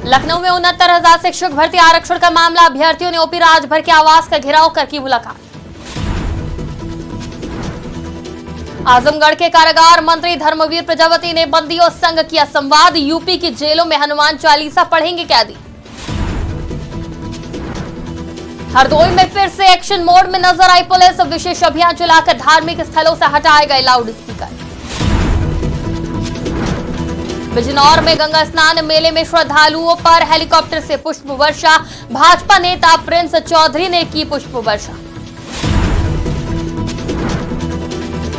लखनऊ में 69,000 शिक्षक भर्ती आरक्षण का मामला, अभ्यर्थियों ने ओपी राजभर के आवास का घेराव कर की मुलाकात। आजमगढ़ के कारागार मंत्री धर्मवीर प्रजापति ने बंदियों संग किया संवाद, यूपी की जेलों में हनुमान चालीसा पढ़ेंगे कैदी। हरदोई में फिर से एक्शन मोड में नजर आई पुलिस, विशेष अभियान चलाकर धार्मिक स्थलों से हटाए गए लाउड स्पीकर। बिजनौर में गंगा स्नान मेले में श्रद्धालुओं पर हेलीकॉप्टर से पुष्प वर्षा, भाजपा नेता प्रिंस चौधरी ने की पुष्प वर्षा।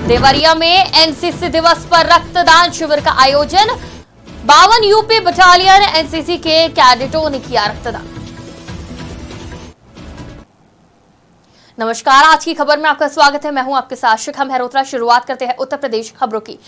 देवरिया में एनसीसी दिवस पर रक्तदान शिविर का आयोजन, 52 यूपी बटालियन एनसीसी के कैडेटों ने किया रक्तदान। नमस्कार, आज की खबर में आपका स्वागत है। मैं हूं आपके साथ शिखा मेहरोत्रा। शुरुआत करते हैं उत्तर प्रदेश खबरों की।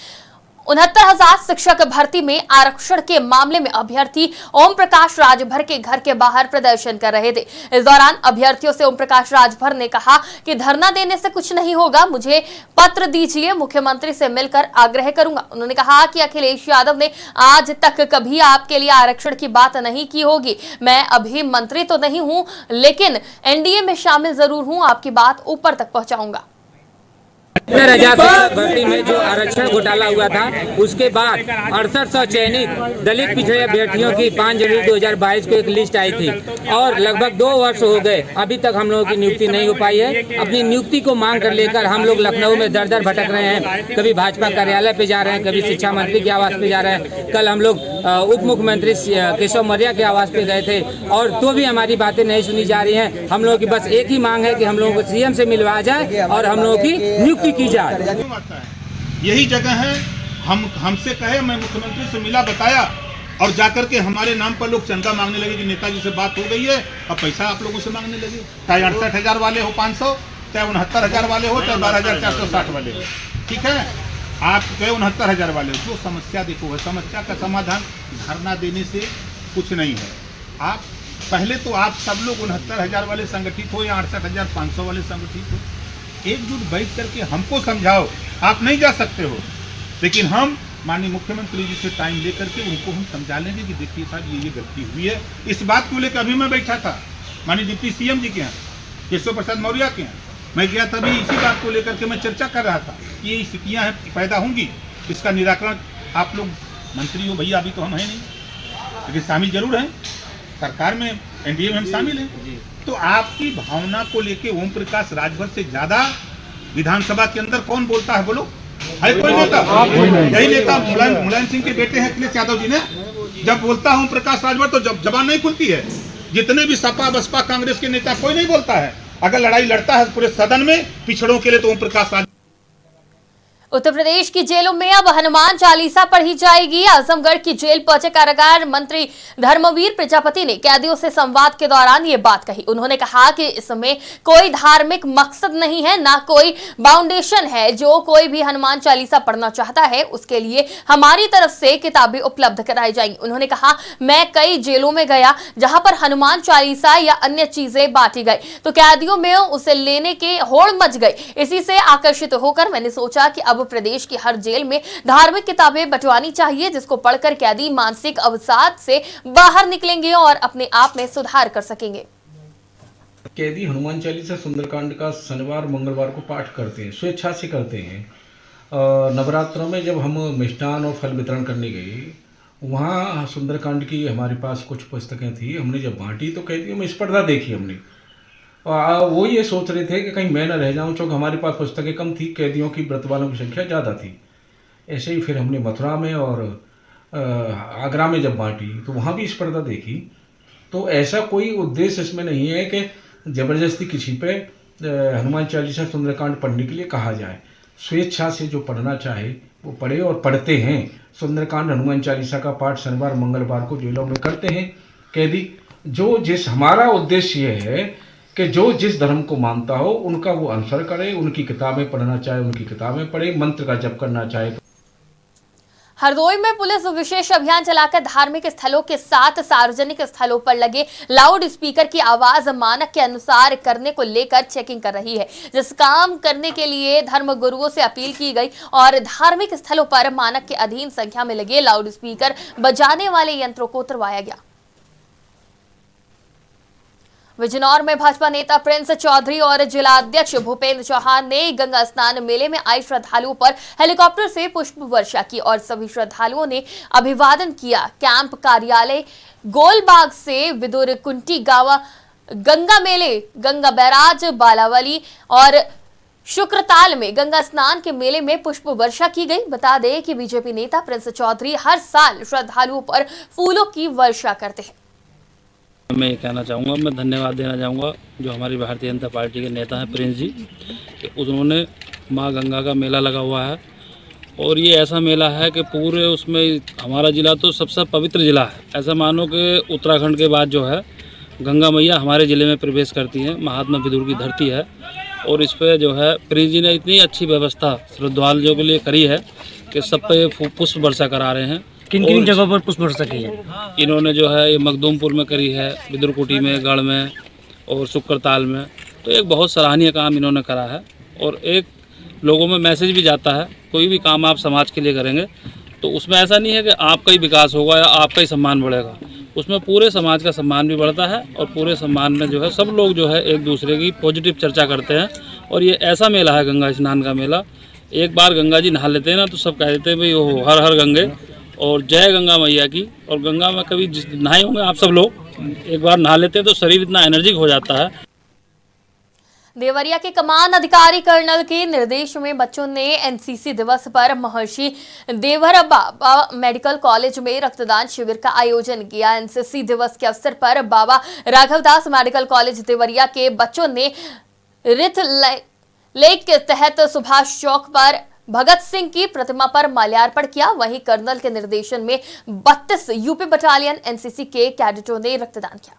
69,000 शिक्षक भर्ती में आरक्षण के मामले में अभ्यर्थी ओम प्रकाश राजभर के घर के बाहर प्रदर्शन कर रहे थे। इस दौरान अभ्यर्थियों से ओम प्रकाश राजभर ने कहा कि धरना देने से कुछ नहीं होगा, मुझे पत्र दीजिए, मुख्यमंत्री से मिलकर आग्रह करूंगा। उन्होंने कहा कि अखिलेश यादव ने आज तक कभी आपके लिए आरक्षण की बात नहीं की होगी। मैं अभी मंत्री तो नहीं हूं, लेकिन एनडीए में शामिल जरूर हूं, आपकी बात ऊपर तक पहुंचाऊंगा। 70,000 भर्ती में जो आरक्षण घोटाला हुआ था, उसके बाद 6800 चयनित दलित पिछड़े अभ्यर्थियों की 5 जनवरी 2022 को एक लिस्ट आई थी और लगभग 2 वर्ष हो गए, अभी तक हम लोगों की नियुक्ति नहीं हो पाई है। अपनी नियुक्ति को मांग कर लेकर हम लोग लखनऊ में दर दर भटक रहे हैं। कभी भाजपा कार्यालय पे जा रहे हैं, कभी शिक्षा मंत्री के आवास पे जा रहे हैं। कल हम लोग उप मुख्यमंत्री केशव मौर्य के आवास पे गए थे और तो भी हमारी बातें नहीं सुनी जा रही हैं। हम लोगों की बस एक ही मांग है कि हम लोगों को सीएम से मिलवाया जाए और हम लोगों की नियुक्ति की जाए। यही जगह है, हमसे कहे, मैं मुख्यमंत्री से मिला, बताया और जाकर के हमारे नाम पर लोग चंदा मांगने लगे कि नेताजी से बात हो गई है, अब पैसा आप लोगों से मांगने लगे। चाहे 68,000 वाले हो 500, चाहे 69,000 वाले हो, चाहे 12,460 वाले हो, ठीक है। आप कहे 69,000 वाले हो, जो समस्या देखो है, समस्या का समाधान धरना देने से कुछ नहीं है। आप पहले तो आप सब लोग 69,000 वाले संगठित हो या 68,500 वाले संगठित हो, एकजुट बैठ करके हमको समझाओ। आप नहीं जा सकते हो, लेकिन हम माननीय मुख्यमंत्री जी से टाइम लेकर के उनको हम समझा लेंगे कि देखिए साहब ये गलती हुई है। इस बात को लेकर अभी मैं बैठा था माननीय डिप्टी सीएम जी के यहाँ, केशव प्रसाद मौर्य के यहाँ मैं गया, तभी इसी बात को लेकर के मैं चर्चा कर रहा था कि ये स्थितियाँ पैदा होंगी, इसका निराकरण आप लोग मंत्री हो भैया, अभी तो हम हैं नहीं, लेकिन शामिल जरूर हैं सरकार में, एनडीए में हम शामिल हैं। तो आपकी भावना को लेके ओम प्रकाश राजभर से ज्यादा विधानसभा के अंदर कौन बोलता है? बोलो, है कोई नेता? यही नेता मुलायम सिंह के बेटे हैं अखिलेश यादव जी ने। जब बोलता है ओम प्रकाश राजभर तो जब जबान नहीं खुलती है। जितने भी सपा बसपा कांग्रेस के नेता कोई नहीं बोलता है। अगर लड़ाई लड़ता है पूरे सदन में पिछड़ों के लिए तो ओम प्रकाश राजभर। उत्तर प्रदेश की जेलों में अब हनुमान चालीसा पढ़ी जाएगी। आजमगढ़ की जेल पहुंचे कारागार मंत्री धर्मवीर प्रजापति ने कैदियों से संवाद के दौरान ये बात कही। उन्होंने कहा कि इसमें कोई धार्मिक मकसद नहीं है, ना कोई बाउंडेशन है। जो कोई भी हनुमान चालीसा पढ़ना चाहता है उसके लिए हमारी तरफ से किताबें उपलब्ध कराई जाएंगी। उन्होंने कहा, मैं कई जेलों में गया जहां पर हनुमान चालीसा या अन्य चीजें बांटी गई तो कैदियों में उसे लेने के होड़ मच गई। इसी से आकर्षित होकर मैंने सोचा कि अब प्रदेश की हर जेल में धार्मिक किताबें बंटवानी चाहिए, जिसको पढ़कर कैदी मानसिक अवसाद से बाहर निकलेंगे और अपने आप में सुधार कर सकेंगे। कैदी हनुमान चालीसा सुंदरकांड का शनिवार मंगलवार को पाठ करते हैं, स्वेच्छा से करते हैं। नवरात्रों में जब हम मिष्ठान और फल वितरण करने गए, वहाँ सुंदरकांड की हमारे पास कुछ पुस्तकें थी। हमने जब बांटी तो कैदियों में स्पर्धा देखी हमने, वो ये सोच रहे थे कि कहीं मैं न रह जाऊं, क्योंकि हमारे पास पुस्तकें कम थी, कैदियों की व्रत वालों की संख्या ज़्यादा थी। ऐसे ही फिर हमने मथुरा में और आगरा में जब बांटी तो वहाँ भी स्पर्धा देखी। तो ऐसा कोई उद्देश्य इसमें नहीं है कि ज़बरदस्ती किसी पे हनुमान चालीसा सुंदरकांड पढ़ने के लिए कहा जाए। स्वेच्छा से जो पढ़ना चाहे वो पढ़े और पढ़ते हैं। सुंदरकांड हनुमान चालीसा का पाठ शनिवार मंगलवार को जेलों में करते हैं कैदी। जो जिस हमारा उद्देश्य ये है कि जो जिस धर्म को मानता हो उनका वो अनुसरण करे, उनकी किताबें पढ़ना चाहे उनकी किताबें पढ़े, मंत्र का जप करना चाहे। हरदोई में पुलिस विशेष अभियान चलाकर धार्मिक स्थलों के साथ सार्वजनिक स्थलों पर लगे लाउड स्पीकर की आवाज मानक के अनुसार करने को लेकर चेकिंग कर रही है, जिस काम करने के लिए धर्म गुरुओं से अपील की गई और धार्मिक स्थलों पर मानक के अधीन संख्या में लगे लाउड स्पीकर बजाने वाले यंत्रों को उतरवाया गया। बिजनौर में भाजपा नेता प्रिंस चौधरी और जिला अध्यक्ष भूपेंद्र चौहान ने गंगा स्नान मेले में आए श्रद्धालुओं पर हेलीकॉप्टर से पुष्प वर्षा की और सभी श्रद्धालुओं ने अभिवादन किया। कैंप कार्यालय गोलबाग से विदुर कुंटी गांव गंगा मेले, गंगा बैराज, बालावली और शुक्रताल में गंगा स्नान के मेले में पुष्प वर्षा की गई। बता दें कि बीजेपी नेता प्रिंस चौधरी हर साल श्रद्धालुओं पर फूलों की वर्षा करते हैं। मैं ये कहना चाहूँगा, मैं धन्यवाद देना चाहूँगा जो हमारी भारतीय जनता पार्टी के नेता हैं प्रिंस जी, कि उन्होंने माँ गंगा का मेला लगा हुआ है और ये ऐसा मेला है कि पूरे उसमें हमारा ज़िला तो सबसे पवित्र ज़िला है। ऐसा मानो कि उत्तराखंड के बाद जो है गंगा मैया हमारे ज़िले में प्रवेश करती हैं। महात्मा विदुर की धरती है और इस पर जो है प्रिंस जी ने इतनी अच्छी व्यवस्था श्रद्धालुओं के लिए करी है कि सब पे पुष्प वर्षा करा रहे हैं। किन किन जगहों पर पुष्प वर्षा की है? इन्होंने जो है ये मखदूमपुर में करी है, विदुरकुटी में, गढ़ में और शुक्रताल में। तो एक बहुत सराहनीय काम इन्होंने करा है और एक लोगों में मैसेज भी जाता है, कोई भी काम आप समाज के लिए करेंगे तो उसमें ऐसा नहीं है कि आपका ही विकास होगा या आपका ही सम्मान बढ़ेगा, उसमें पूरे समाज का सम्मान भी बढ़ता है और पूरे सम्मान में जो है सब लोग जो है एक दूसरे की पॉजिटिव चर्चा करते हैं। और ये ऐसा मेला है गंगा स्नान का मेला, एक बार गंगा जी नहा लेते हैं ना तो सब कह देते हैं भाई ओ हर हर गंगे और जय गंगा मैया की। और गंगा में कभी नहाए होंगे आप सब लोग, एक बार नहा लेते हैं तो शरीर इतना एनर्जिक हो जाता है। देवरिया के कमान अधिकारी कर्नल के निर्देश में बच्चों ने एनसीसी दिवस पर महर्षि देवरबा मेडिकल कॉलेज में रक्तदान शिविर का आयोजन किया। एनसीसी दिवस के अवसर पर बाबा राघवदास मेडिकल कॉलेज देवरिया के बच्चों ने रिथ लेक के तहत सुभाष चौक पर भगत सिंह की प्रतिमा पर माल्यार्पण किया। वहीं कर्नल के निर्देशन में 32 यूपी बटालियन एनसीसी के कैडेटों ने रक्तदान किया।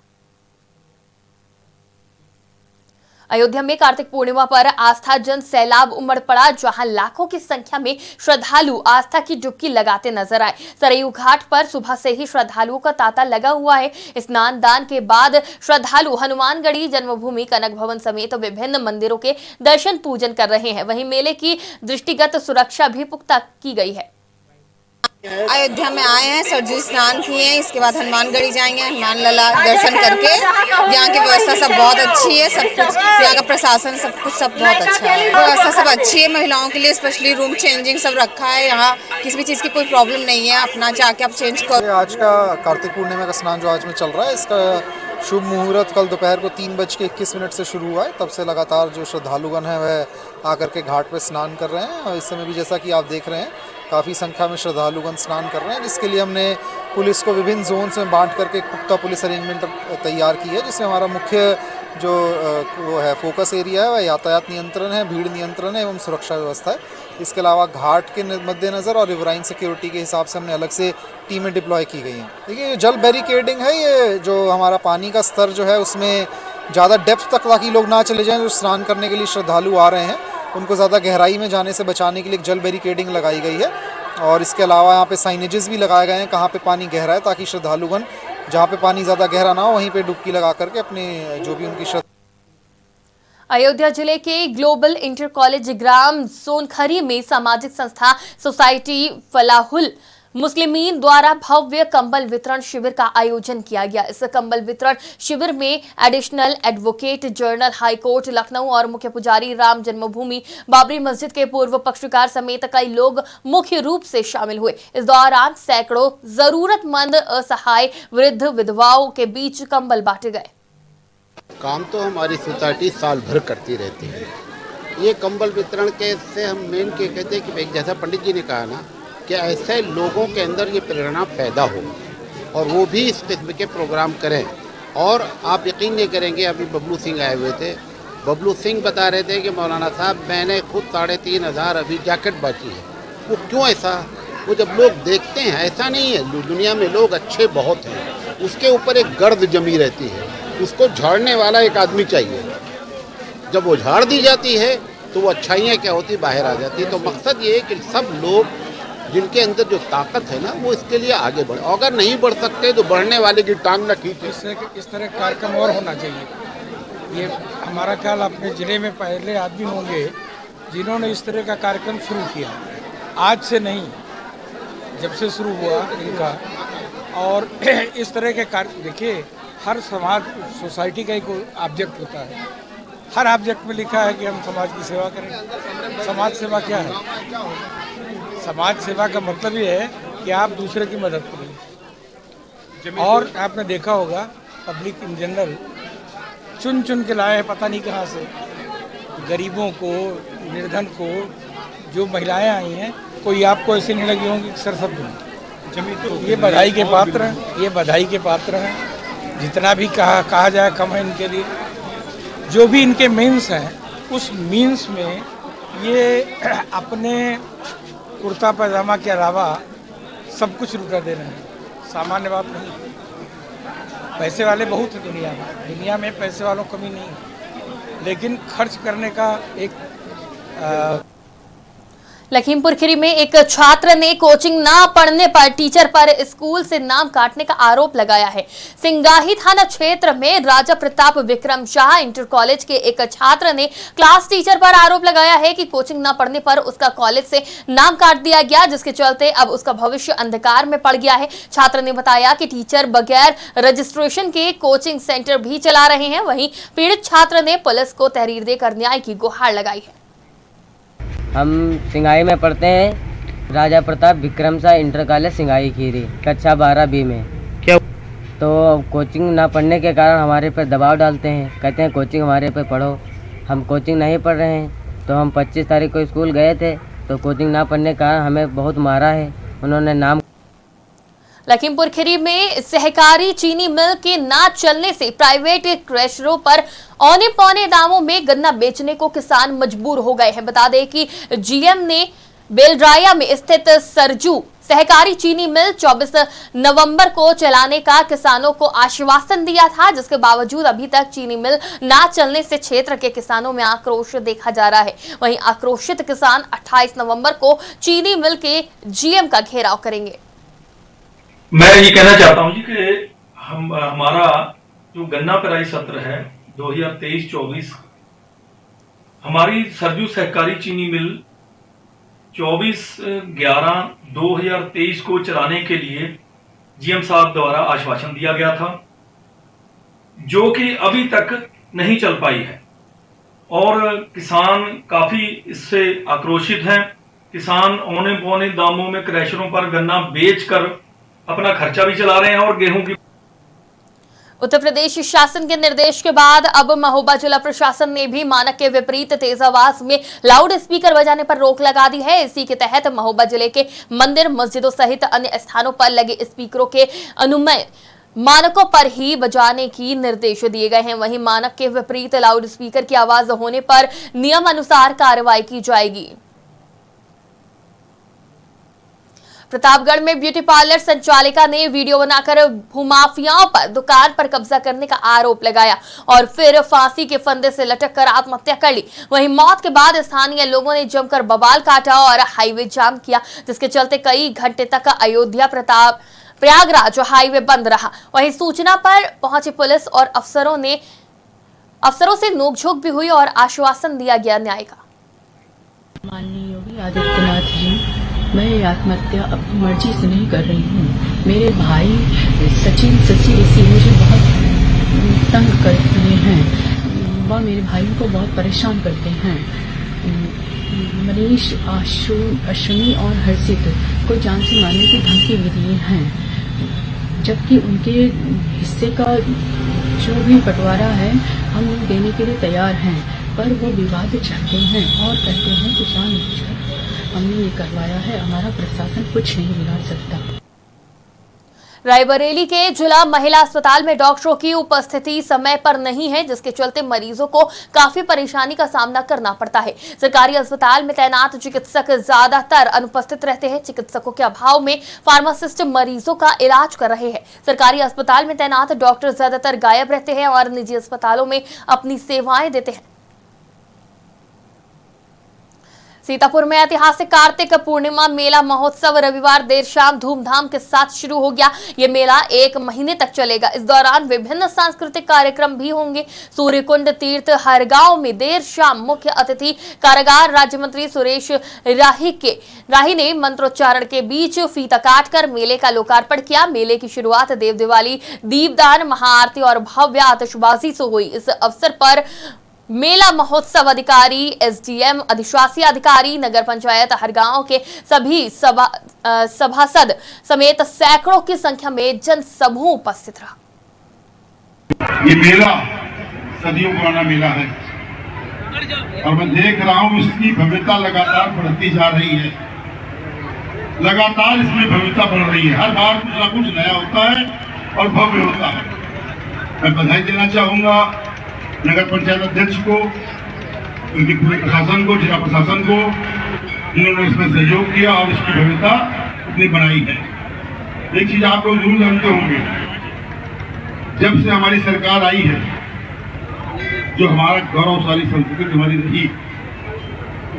अयोध्या में कार्तिक पूर्णिमा पर आस्था जन सैलाब उमड़ पड़ा, जहां लाखों की संख्या में श्रद्धालु आस्था की डुबकी लगाते नजर आए। सरयू घाट पर सुबह से ही श्रद्धालुओं का तांता लगा हुआ है। स्नान दान के बाद श्रद्धालु हनुमानगढ़ी जन्मभूमि, कनक भवन समेत विभिन्न मंदिरों के दर्शन पूजन कर रहे हैं। वहीं मेले की दृष्टिगत सुरक्षा भी पुख्ता की गई है। अयोध्या में आए हैं, सरजू स्नान किए हैं, इसके बाद हनुमानगढ़ी जाएंगे, हनुमान लला दर्शन करके। यहाँ की व्यवस्था सब बहुत अच्छी है, सब कुछ यहाँ का प्रशासन सब कुछ सब बहुत अच्छा है। व्यवस्था सब अच्छी है, महिलाओं के लिए स्पेशली रूम चेंजिंग सब रखा है। यहाँ किसी भी चीज़ की कोई प्रॉब्लम नहीं है, अपना जाके आप चेंज करो। आज का कार्तिक पूर्णिमा का स्नान जो आज में चल रहा है, इसका शुभ मुहूर्त कल दोपहर को 3:21 से शुरू हुआ है। तब से लगातार जो श्रद्धालुगण हैं वह आकर के घाट पर स्नान कर रहे हैं और इस समय भी जैसा कि आप देख रहे हैं काफ़ी संख्या में श्रद्धालुगण स्नान कर रहे हैं, जिसके लिए हमने पुलिस को विभिन्न जोन्स में बांट करके एक पुख्ता पुलिस अरेंजमेंट तैयार की है, जिसमें हमारा मुख्य जो वो है फोकस एरिया है वह यातायात नियंत्रण है, भीड़ नियंत्रण है एवं सुरक्षा व्यवस्था है। इसके अलावा घाट के मद्देनज़र और रिवराइन सिक्योरिटी के हिसाब से हमने अलग से टीमें डिप्लॉय की गई हैं। देखिए जल बैरिकेडिंग है, ये जो हमारा पानी का स्तर जो है उसमें ज़्यादा डेप्थ तक ताकि लोग ना चले जाएँ, जो स्नान करने के लिए श्रद्धालु आ रहे हैं उनको ज़्यादा गहराई में जाने से बचाने के लिए एक जल बैरिकेडिंग लगाई गई है। और इसके अलावा यहाँ पे साइनेजेस भी लगाए गए हैं कहाँ पे पानी गहरा है, ताकि श्रद्धालुगण जहाँ पे पानी ज़्यादा गहरा ना हो वहीं पे डुबकी लगा करके अपने जो भी उनकी अयोध्या जिले के ग्लोबल इंटर कॉलेज ग्राम सोनखरी में सामाजिक संस्था सोसाइटी फलाहुल मुस्लिमीन द्वारा भव्य कंबल वितरण शिविर का आयोजन किया गया। इस कंबल वितरण शिविर में additional advocate general high court Lucknow और मुख्य पुजारी राम जन्मभूमि बाबरी मस्जिद के पूर्व पक्षकार समेत कई लोग मुख्य रूप से शामिल हुए। इस दौरान सैकड़ों जरूरतमंद असहाय वृद्ध विधवाओं के बीच कंबल बांटे गए। काम तो हमारी सोसाइटी साल भर करती रहती है। ये कंबल वितरण के से हम मेन के कहते हैं कि जैसा पंडित जी ने कहा ना कि ऐसे लोगों के अंदर ये प्रेरणा पैदा हो और वो भी इस किस्म के प्रोग्राम करें। और आप यकीन नहीं करेंगे, अभी बबलू सिंह आए हुए थे, बबलू सिंह बता रहे थे कि मौलाना साहब मैंने खुद 3500 अभी जैकेट बांटी है। वो क्यों ऐसा? वो जब लोग देखते हैं, ऐसा नहीं है, दुनिया में लोग अच्छे बहुत हैं, उसके ऊपर एक गर्द जमी रहती है, उसको झाड़ने वाला एक आदमी चाहिए। जब वो झाड़ दी जाती है तो वो अच्छाइयाँ क्या होती बाहर आ जाती है। तो मकसद ये है कि सब लोग जिनके अंदर जो ताकत है ना वो इसके लिए आगे बढ़े। अगर नहीं बढ़ सकते तो बढ़ने वाले की टांग न खींचे। इस तरह कार्यक्रम और होना चाहिए। ये हमारा ख्याल अपने ज़िले में पहले आदमी होंगे जिन्होंने इस तरह का कार्यक्रम शुरू किया। आज से नहीं, जब से शुरू हुआ इनका। और इस तरह के कार्य देखिए, हर समाज सोसाइटी का एक ऑब्जेक्ट होता है। हर ऑब्जेक्ट में लिखा है कि हम समाज की सेवा करें। समाज सेवा क्या है? समाज सेवा का मतलब ये है कि आप दूसरे की मदद करें। और आपने देखा होगा पब्लिक इन जनरल चुन चुन के लाए हैं पता नहीं कहाँ से, गरीबों को, निर्धन को, जो महिलाएं आई हैं, कोई आपको ऐसे नहीं लगी होंगी सर सब तो ये बधाई के पात्र हैं, ये बधाई के पात्र हैं। जितना भी कहा जाए कम है इनके लिए। जो भी इनके मीन्स हैं उस मीन्स में ये अपने कुर्ता पैजामा के अलावा सब कुछ लुटा दे रहे हैं। सामान्य बात नहीं। पैसे वाले बहुत हैं दुनिया में पैसे वालों कमी नहीं है, लेकिन खर्च करने का एक लखीमपुर खीरी में एक छात्र ने कोचिंग ना पढ़ने पर टीचर पर स्कूल से नाम काटने का आरोप लगाया है। सिंगाही थाना क्षेत्र में राजा प्रताप विक्रम शाह इंटर कॉलेज के एक छात्र ने क्लास टीचर पर आरोप लगाया है कि कोचिंग ना पढ़ने पर उसका कॉलेज से नाम काट दिया गया, जिसके चलते अब उसका भविष्य अंधकार में पड़ गया है। छात्र ने बताया कि टीचर बगैर रजिस्ट्रेशन के कोचिंग सेंटर भी चला रहे हैं। वहीं पीड़ित छात्र ने पुलिस को तहरीर देकर न्याय की गुहार लगाई है। हम सिंगाई में पढ़ते हैं, राजा प्रताप विक्रम शाह इंटर कॉलेज सिंगाई खीरी, कक्षा 12B में। क्या तो कोचिंग ना पढ़ने के कारण हमारे पर दबाव डालते हैं, कहते हैं कोचिंग हमारे पे पढ़ो। हम कोचिंग नहीं पढ़ रहे हैं। तो हम 25 तारीख को स्कूल गए थे, तो कोचिंग ना पढ़ने के कारण हमें बहुत मारा है। उन्होंने नाम लखीमपुर खीरी में सहकारी चीनी मिल के ना चलने से प्राइवेट क्रशरों पर औने पौने दामों में गन्ना बेचने को किसान मजबूर हो गए हैं। बता दें कि जीएम ने बेलराया में स्थित सरजू सहकारी चीनी मिल 24 नवंबर को चलाने का किसानों को आश्वासन दिया था, जिसके बावजूद अभी तक चीनी मिल ना चलने से क्षेत्र के किसानों में आक्रोश देखा जा रहा है। वहीं आक्रोशित किसान 28 नवंबर को चीनी मिल के जीएम का घेराव करेंगे। मैं ये कहना चाहता हूं जी कि हमारा जो गन्ना पेराई सत्र है 2023-24, हमारी सरजू सहकारी चीनी मिल 24/11/2023 को चलाने के लिए जीएम साहब द्वारा आश्वासन दिया गया था, जो कि अभी तक नहीं चल पाई है। और किसान काफी इससे आक्रोशित हैं। किसान औने पौने दामों में क्रैशरों पर गन्ना बेचकर अपना खर्चा भी चला रहे हैं और गेहूं की। उत्तर प्रदेश शासन के निर्देश के बाद अब महोबा जिला प्रशासन ने भी मानक के विपरीत तेज आवाज में लाउड स्पीकर बजाने पर रोक लगा दी है। इसी के तहत महोबा जिले के मंदिर, मस्जिदों सहित अन्य स्थानों पर लगे स्पीकरों के अनुमय मानकों पर ही बजाने की निर्देश दिए गए हैं। वहीं मानक के विपरीत लाउड स्पीकर की आवाज होने पर नियम अनुसार कार्रवाई की जाएगी। प्रतापगढ़ में ब्यूटी पार्लर संचालिका ने वीडियो बनाकर भूमाफियाओं पर दुकान पर कब्जा करने का आरोप लगाया और फिर फांसी के फंदे से लटक कर आत्महत्या कर ली। वहीं मौत के बाद स्थानीय लोगों ने जमकर बवाल काटा और हाईवे जाम किया, जिसके चलते कई घंटे तक अयोध्या प्रयागराज हाईवे बंद रहा। वहीं सूचना पर पहुंची पुलिस और अफसरों से नोकझोंक भी हुई और आश्वासन दिया गया न्याय का। माननीय योगी आदित्यनाथ जी, मैं ये आत्महत्या अपनी मर्जी से नहीं कर रही हूँ। मेरे भाई सचिन शशि ऋषि मुझे बहुत तंग करते हैं, वह मेरे भाइयों को बहुत परेशान करते हैं। मनीष, अश्विनी और हर्षित को जान से मारने की धमकी भी दी हैं, जबकि उनके हिस्से का जो भी बंटवारा है हम लोग देने के लिए तैयार हैं, पर वो विवाद चाहते हैं और कहते हैं कि जानबूझकर हमने ये करवाया है, हमारा प्रशासन कुछ नहीं बिगाड़ सकता। रायबरेली के जिला महिला अस्पताल में डॉक्टरों की उपस्थिति समय पर नहीं है, जिसके चलते मरीजों को काफी परेशानी का सामना करना पड़ता है। सरकारी अस्पताल में तैनात चिकित्सक ज्यादातर अनुपस्थित रहते हैं। चिकित्सकों के अभाव में फार्मासिस्ट मरीजों का इलाज कर रहे हैं। सरकारी अस्पताल में तैनात डॉक्टर ज्यादातर गायब रहते हैं और निजी अस्पतालों में अपनी सेवाएं देते हैं। सीतापुर में ऐतिहासिक कार्तिक पूर्णिमा मेला महोत्सव रविवार देर शाम धूमधाम के साथ शुरू हो गया। ये मेला 1 महीने तक चलेगा। इस दौरान विभिन्न सांस्कृतिक कार्यक्रम भी होंगे। सूर्यकुंड तीर्थ हरगांव में देर शाम मुख्य अतिथि कारागार राज्य मंत्री सुरेश राही ने मंत्रोच्चारण के बीच फीता काटकर मेले का लोकार्पण किया। मेले की शुरुआत देव दिवाली, दीपदान, महाआरती और भव्य आतिशबाजी से हुई। इस अवसर पर मेला महोत्सव अधिकारी, एसडीएम, अधिशासी अधिकारी, नगर पंचायत हरगांव के सभी सभासद समेत सैकड़ों की संख्या में जनसमूह उपस्थित रहा। ये मेला सदियों पुराना मेला है और मैं देख रहा हूँ इसकी भव्यता लगातार बढ़ती जा रही है। लगातार इसमें भव्यता बढ़ रही है। हर बार कुछ ना कुछ नया होता है और भव्य होता है। मैं बधाई देना चाहूंगा नगर पंचायत अध्यक्ष को, उनके पूरे प्रशासन को, जिला प्रशासन को, जिन्होंने इसमें सहयोग किया और इसकी भव्यता इतनी बनाई है। एक चीज आप लोग जरूर जानते होंगे, जब से हमारी सरकार आई है, जो हमारा गौरवशाली संस्कृति हमारी रही,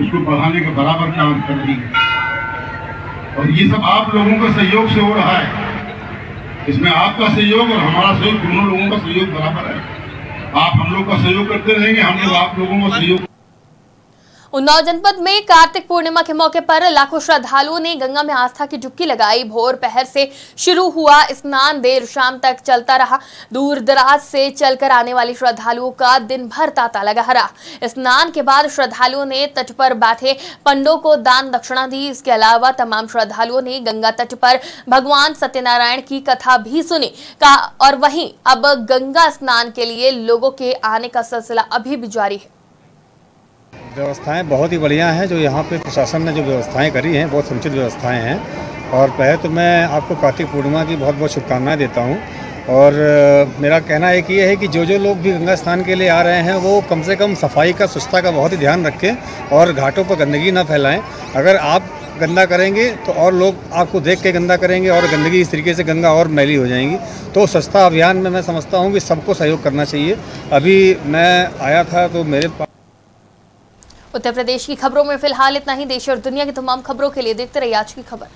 उसको बढ़ाने का बराबर काम कर रही है और ये सब आप लोगों का सहयोग से हो रहा है। इसमें आपका सहयोग और हमारा सहयोग, दोनों लोगों का सहयोग बराबर है। आप हम लोग का सहयोग करते रहेंगे, हम लोग आप लोगों का सहयोग। उन्नाव जनपद में कार्तिक पूर्णिमा के मौके पर लाखों श्रद्धालुओं ने गंगा में आस्था की डुबकी लगाई। भोर पहर से शुरू हुआ स्नान देर शाम तक चलता रहा। दूर दराज से चलकर आने वाले श्रद्धालुओं का दिन भर तांता लगा रहा। स्नान के बाद श्रद्धालुओं ने तट पर बैठे पंडों को दान दक्षिणा दी। इसके अलावा तमाम श्रद्धालुओं ने गंगा तट पर भगवान सत्यनारायण की कथा भी सुनी। और वहीं अब गंगा स्नान के लिए लोगों के आने का सिलसिला अभी भी जारी है। व्यवस्थाएं बहुत ही बढ़िया हैं। जो यहाँ पे प्रशासन ने जो व्यवस्थाएं करी हैं, बहुत समुचित व्यवस्थाएं हैं। और पहले तो मैं आपको कार्तिक पूर्णिमा की बहुत बहुत शुभकामनाएं देता हूँ। और मेरा कहना एक ये है कि जो लोग भी गंगा स्नान के लिए आ रहे हैं, वो कम से कम सफाई का, स्वच्छता का बहुत ही ध्यान रखें और घाटों पर गंदगी ना फैलाएं। अगर आप गंदा करेंगे तो और लोग आपको देख के गंदा करेंगे और गंदगी इस तरीके से गंगा और मैली हो जाएंगी। तो स्वच्छता अभियान में मैं समझता हूँ कि सबको सहयोग करना चाहिए। अभी मैं आया था तो मेरे पास उत्तर प्रदेश की खबरों में फिलहाल इतना ही। देश और दुनिया की तमाम खबरों के लिए देखते रहिए आज की खबर।